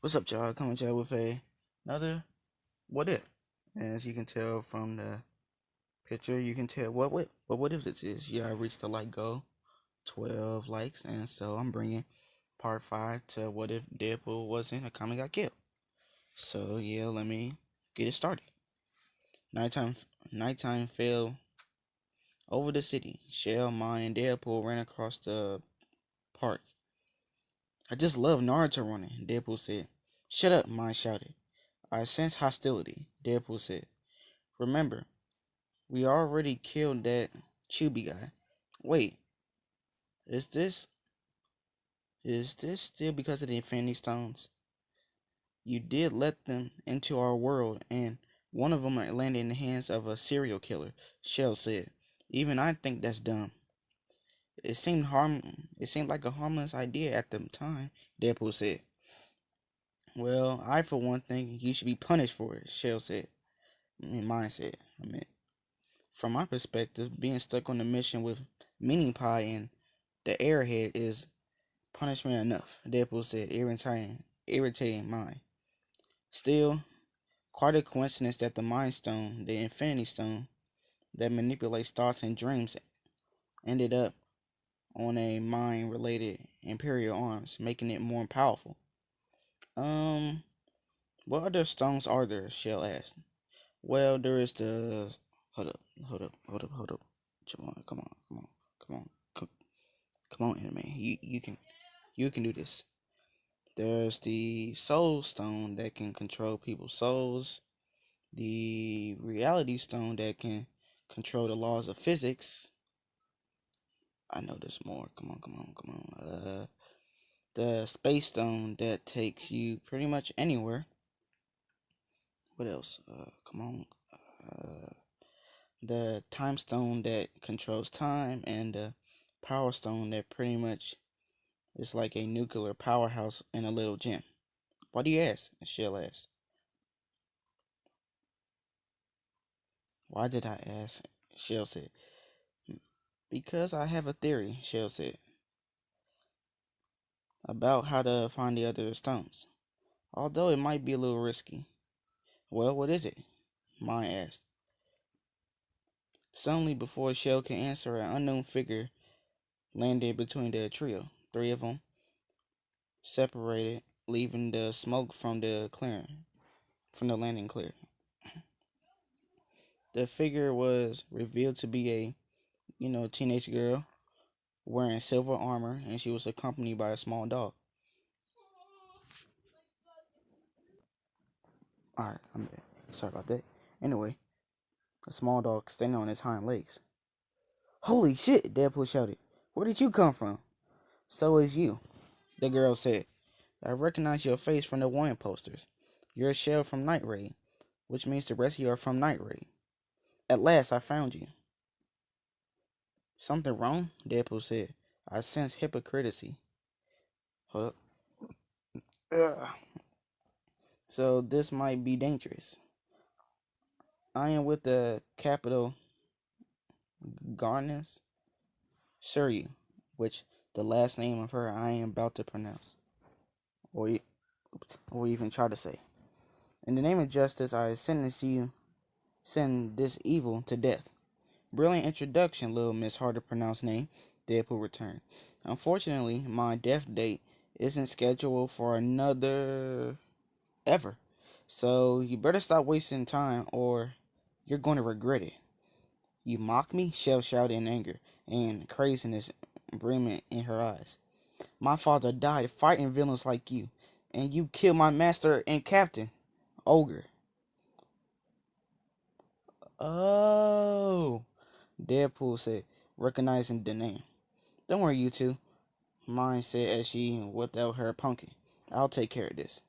What's up, y'all? Coming to y'all with another what if. As you can tell from the picture, you can tell what if this is. Yeah, I reached the like goal, 12 likes, and so I'm bringing part 5 to what if Deadpool wasn't Akame got killed. So yeah, let me get it started. Nighttime, nighttime fell over the city. Shell, Mine, and Deadpool ran across the park. I just love Naruto running, Deadpool said. Shut up, Mine shouted. I sense hostility, Deadpool said. Remember, we already killed that Chubby guy. Wait, is this still because of the Infinity Stones? You did let them into our world, and one of them landed in the hands of a serial killer, Shell said. Even I think that's dumb. It seemed like a harmless idea at the time, Deadpool said. Well, I for one think you should be punished for it, Shell said. Mine said. From my perspective, being stuck on the mission with Mini Pie and the Airhead is punishment enough, Deadpool said, irritating Mine. Still, quite a coincidence that the Mind Stone, the Infinity Stone, that manipulates thoughts and dreams, ended up on a mind-related Imperial arms, making it more powerful. Um, what other stones are there? Shell asked. Well, there is the. Hold up, hold up. Come on, come on, anime. You can do this. There's the Soul Stone that can control people's souls. The Reality Stone that can control the laws of physics. I know there's more. Come on. The Space Stone that takes you pretty much anywhere. What else? Come on. The Time Stone that controls time, and the Power Stone that pretty much is like a nuclear powerhouse in a little gem. Why do you ask? Shell asked. Why did I ask? Shell said. Because I have a theory, Shell said, about how to find the other stones. Although it might be a little risky. Well, what is it? Mine asked. Suddenly, before Shell could answer, an unknown figure landed between the trio. Three of them separated, leaving the smoke from the landing clear. The figure was revealed to be a, teenage girl wearing silver armor, and she was accompanied by a small dog. Alright, I'm dead. Sorry about that. Anyway, a small dog standing on his hind legs. Holy shit, Deadpool shouted. Where did you come from? So is you, the girl said. I recognize your face from the warning posters. You're a shell from Night Raid, which means the rest of you are from Night Raid. At last, I found you. Something wrong? Deadpool said. I sense hypocrisy. Hold up. Ugh. So this might be dangerous. I am with the capital Garnus Suryu, which the last name of her I am about to pronounce, or even try to say. In the name of justice, I send this evil to death. Brilliant introduction, little Miss Hard to Pronounce name, Deadpool returned. Unfortunately, my death date isn't scheduled for another ever. So you better stop wasting time or you're going to regret it. You mock me? Shell shouted in anger and craziness brimming in her eyes. My father died fighting villains like you, and you killed my master and captain, Ogre. Oh, Deadpool said, recognizing the name. Don't worry, you two, Mine said as she whipped out her pumpkin. I'll take care of this.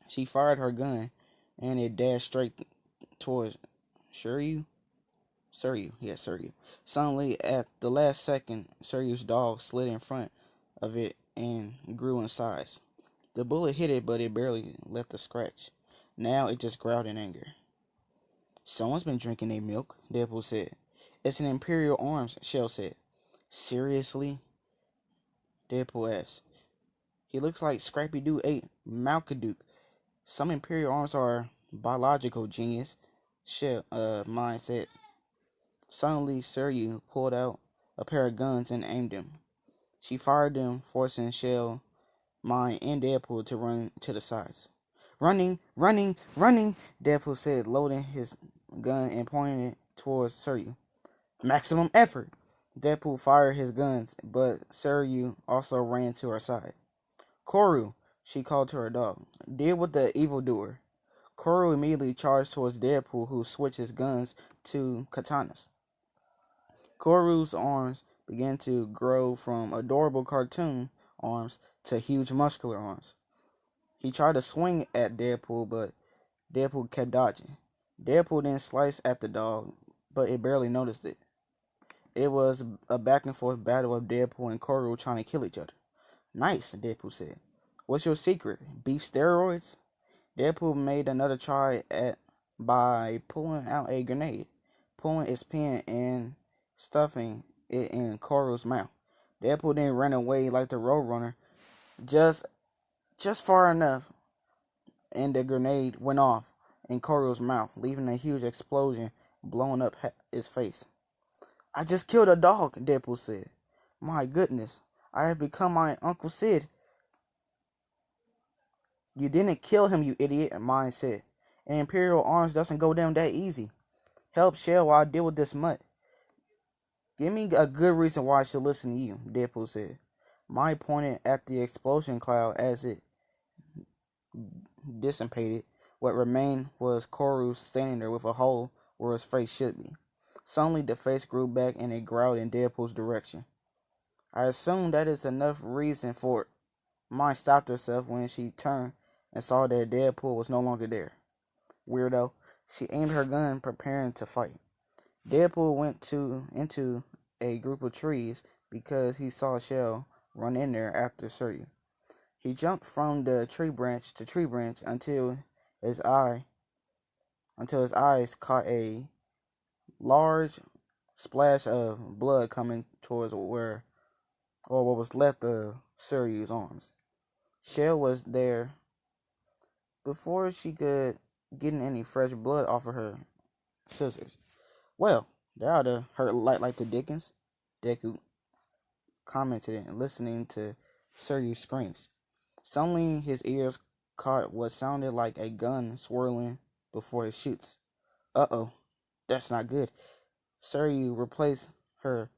She fired her gun, and it dashed straight towards Shiryu. Suryu, yes, Suryu. Suddenly, at the last second, Suryu's dog slid in front of it and grew in size. The bullet hit it, but it barely left a scratch. Now it just growled in anger. Someone's been drinking their milk, Deadpool said. It's an Imperial Arms, Shell said. Seriously? Deadpool asked. He looks like Scrappy Doo ate Malkaduke. Some Imperial arms are biological genius. Shell, mine said. Suddenly, Suryu pulled out a pair of guns and aimed them. She fired them, forcing Shell, Mine, and Deadpool to run to the sides. Running, running, running, Deadpool said, loading his gun and pointing it towards Suryu. Maximum effort. Deadpool fired his guns, but Suryu also ran to her side. Koru, she called to her dog, deal with the evildoer. Koru immediately charged towards Deadpool, who switched his guns to katanas. Koru's arms began to grow from adorable cartoon arms to huge muscular arms. He tried to swing at Deadpool, but Deadpool kept dodging. Deadpool then sliced at the dog, but it barely noticed it. It was a back and forth battle of Deadpool and Koru trying to kill each other. Nice, Deadpool said. What's your secret? Beef steroids? Deadpool made another try by pulling out a grenade, pulling its pin and stuffing it in Koru's mouth. Deadpool then ran away like the Roadrunner, just far enough, and the grenade went off in Koru's mouth, leaving a huge explosion blowing up his face. I just killed a dog, Deadpool said. My goodness, I have become my Uncle Sid. You didn't kill him, you idiot, Mine said. And Imperial Arms doesn't go down that easy. Help Shell while I deal with this mutt. Give me a good reason why I should listen to you, Deadpool said. Mine pointed at the explosion cloud as it dissipated. What remained was Koru standing there with a hole where his face should be. Suddenly the face grew back and it growled in Deadpool's direction. I assume that is enough reason for it. Mine stopped herself when she turned and saw that Deadpool was no longer there. Weirdo. She aimed her gun, preparing to fight. Deadpool went into a group of trees because he saw Shell run in there after Suryu. He jumped from the tree branch to tree branch until his eyes caught a large splash of blood coming towards what was left of Suryu's arms. Shell was there before she could get any fresh blood off of her scissors. Well, that ought to hurt like the Dickens, Deku commented, listening to Suryu's screams. Suddenly, his ears caught what sounded like a gun swirling before it shoots. Uh-oh, that's not good. Suryu replaced her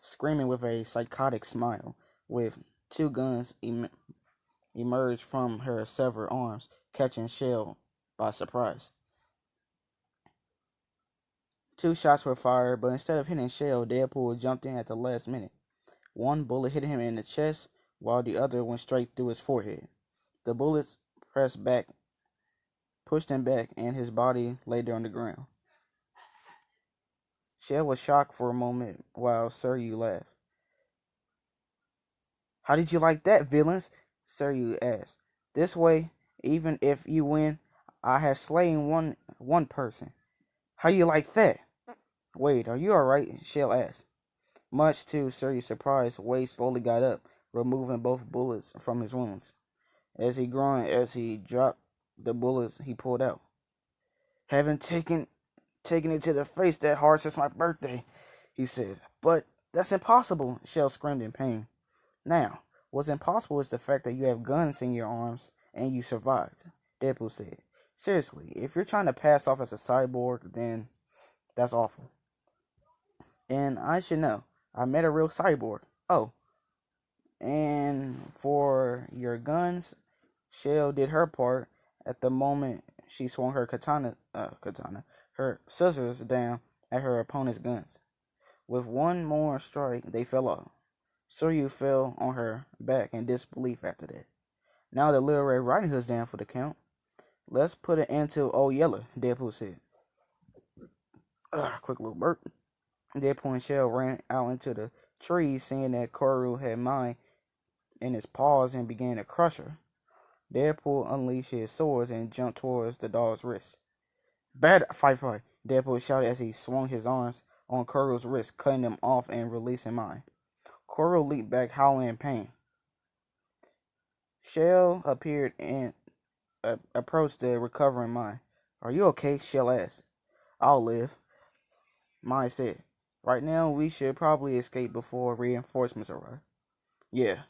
screaming with a psychotic smile, with two guns emerged from her severed arms, catching Shell by surprise. Two shots were fired, but instead of hitting Shell, Deadpool jumped in at the last minute. One bullet hit him in the chest, while the other went straight through his forehead. The bullets pushed him back, and his body lay there on the ground. Shell was shocked for a moment, while Suryu laughed. How did you like that, villains? Suryu asked. This way, even if you win, I have slain one person. How you like that? Wade, are you alright? Shell asked. Much to Suryu's surprise, Wade slowly got up, removing both bullets from his wounds. As he groaned as he dropped the bullets he pulled out. Haven't taken it to the face that hard since my birthday, he said. But that's impossible, Shell screamed in pain. Now, what's impossible is the fact that you have guns in your arms and you survived, Deadpool said. Seriously, if you're trying to pass off as a cyborg, then that's awful. And I should know, I met a real cyborg. Oh, and for your guns, Shell did her part. At the moment she swung her her scissors down at her opponent's guns. With one more strike, they fell off. Suryu fell on her back in disbelief after that. Now the Little Red Riding Hood's down for the count. Let's put an end to Old Yeller, Deadpool said. Quick little burp. Deadpool and Shell ran out into the trees, seeing that Koru had mine in his paws and began to crush her. Deadpool unleashed his swords and jumped towards the dog's wrist. Bad fight! Deadpool shouted as he swung his arms on Koru's wrist, cutting them off and releasing mine. Koru leaped back, howling in pain. Shell appeared and approached the recovering Mai. Are you okay? Shell asked. I'll live, Mai said. Right now, we should probably escape before reinforcements arrive. Yeah,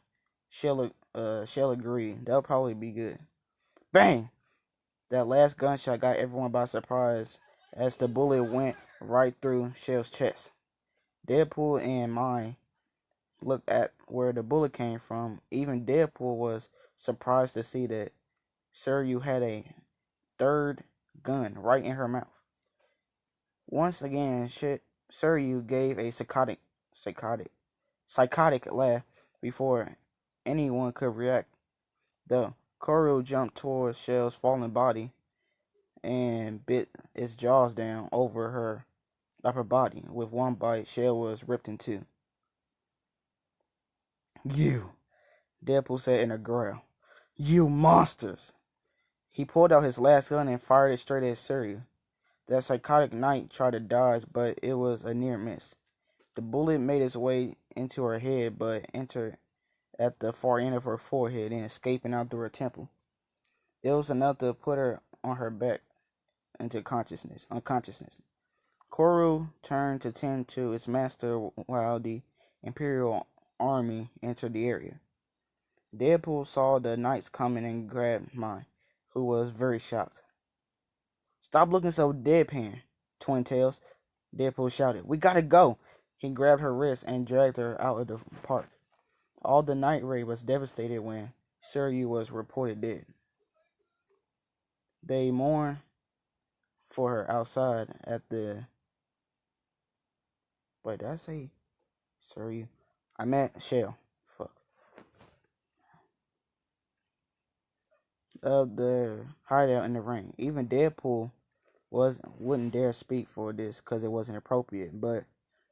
Shell agreed. That'll probably be good. Bang! That last gunshot got everyone by surprise as the bullet went right through Shell's chest. Deadpool and Mai looked at where the bullet came from. Even Deadpool was surprised to see that Suryu had a third gun right in her mouth. Once again, Suryu gave a psychotic laugh before anyone could react. The Koro jumped towards Shell's fallen body and bit its jaws down over her upper body. With one bite, Shell was ripped in two. You, Deadpool said in a growl. You monsters! He pulled out his last gun and fired it straight at Suryu. That psychotic knight tried to dodge, but it was a near miss. The bullet made its way into her head, but entered at the far end of her forehead and escaping out through her temple. It was enough to put her on her back into unconsciousness. Koru turned to tend to its master while the Imperial army entered the area. Deadpool saw the knights coming and grabbed Mai, who was very shocked. Stop looking so deadpan, Twin Tails, Deadpool shouted. We gotta go. He grabbed her wrist and dragged her out of the park. All the night raid was devastated when Suryu was reported dead. They mourned for her outside at the... Wait, did I say Suryu? I meant Shell. Fuck. Of the hideout in the rain. Even Deadpool wouldn't dare speak for this because it wasn't appropriate, but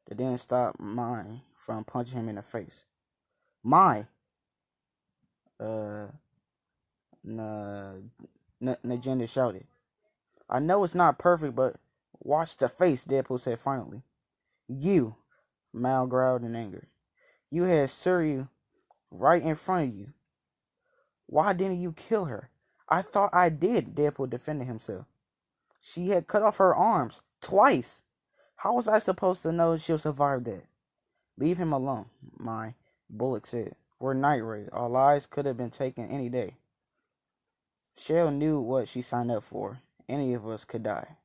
that didn't stop Mai from punching him in the face. Mai! Najenda shouted. I know it's not perfect, but watch the face, Deadpool said finally. You, Mal growled in anger. You had Suryu right in front of you. Why didn't you kill her? I thought I did, Deadpool defended himself. She had cut off her arms twice. How was I supposed to know she'll survive that? Leave him alone, Mai, Bullock said. We're night raid. Our lives could have been taken any day. Shell knew what she signed up for. Any of us could die.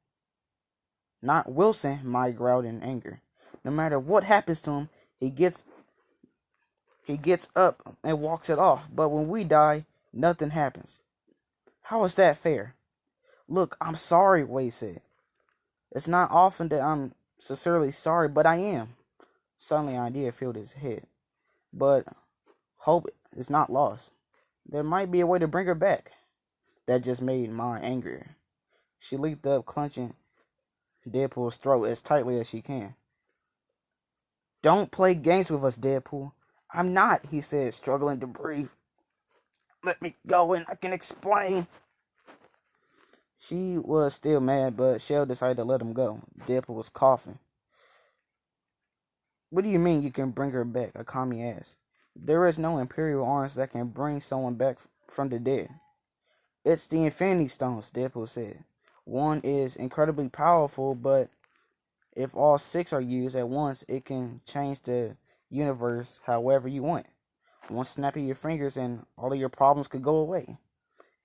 Not Wilson, Mai growled in anger. No matter what happens to him, he gets up and walks it off. But when we die, nothing happens. How is that fair? Look, I'm sorry, Wade said. It's not often that I'm sincerely sorry, but I am. Suddenly an idea filled his head. But hope is not lost. There might be a way to bring her back. That just made Mai angrier. She leaped up, clenching Deadpool's throat as tightly as she can. Don't play games with us, Deadpool. I'm not, he said, struggling to breathe. Let me go and I can explain. She was still mad, but Shell decided to let him go. Deadpool was coughing. What do you mean you can bring her back? Akame asked. There is no Imperial arms that can bring someone back from the dead. It's the Infinity Stones, Deadpool said. One is incredibly powerful, but if all 6 are used at once, it can change the universe however you want. One snap of your fingers and all of your problems could go away.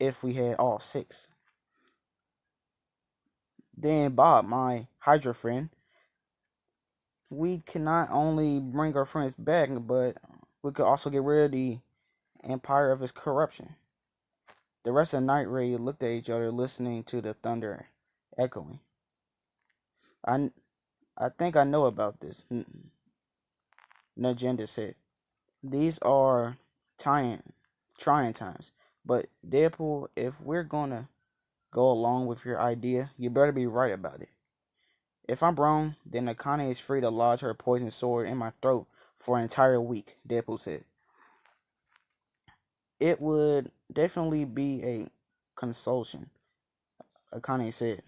If we had all 6. Then Bob, my Hydra friend, we can not only bring our friends back, but we could also get rid of the empire of its corruption. The rest of the night raid looked at each other, listening to the thunder echoing. I think I know about this, Najenda said. These are trying times. But Deadpool, if we're gonna go along with your idea, you better be right about it. If I'm wrong, then Akane is free to lodge her poison sword in my throat for an entire week, Deadpool said. It would definitely be a consolation, Akane said.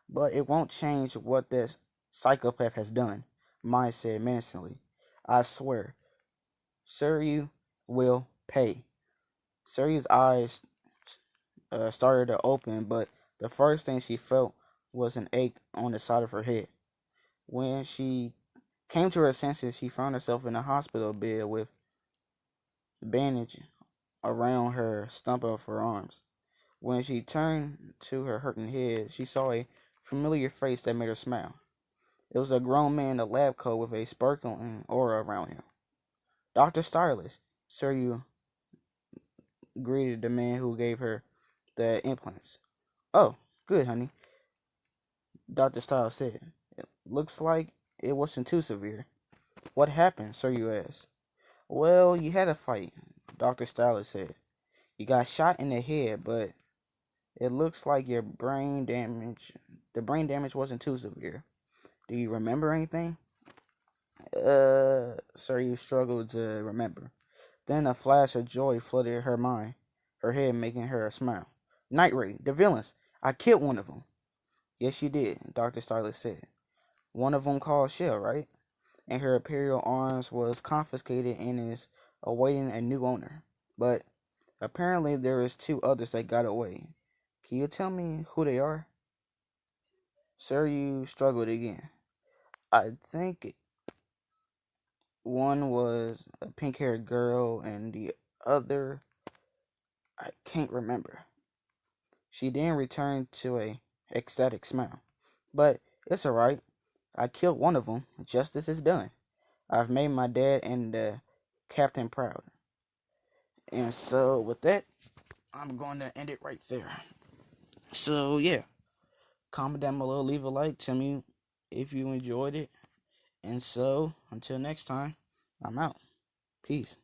But it won't change what this psychopath has done, Mai said menacingly. I swear, Suryu will pay. Saryu's eyes started to open, but the first thing she felt was an ache on the side of her head. When she came to her senses, she found herself in a hospital bed with a bandage around her stump of her arms. When she turned to her hurting head, she saw a familiar face that made her smile. It was a grown man in a lab coat with a sparkling aura around him. Dr. Stylist, Sir, greeted the man who gave her the implants. Oh, good, honey, Dr. Styles said. It looks like it wasn't too severe. What happened, Sir, you asked. Well, you had a fight, Dr. Stylist said. You got shot in the head, but it looks like the brain damage wasn't too severe. Do you remember anything? Sir, you struggled to remember. Then a flash of joy flooded her mind, her head making her smile. Night Raid, the villains. I killed one of them. Yes, you did, Dr. Stylist said. One of them called Shell, right? And her Imperial arms was confiscated and is awaiting a new owner. But apparently there is two others that got away. Can you tell me who they are? Sir, you struggled again. I think one was a pink-haired girl and the other, I can't remember. She then returned to a ecstatic smile. But it's alright. I killed one of them. Justice is done. I've made my dad and the captain proud. And so with that, I'm going to end it right there. So yeah, comment down below, leave a like, tell me if you enjoyed it. And so until next time, I'm out. Peace.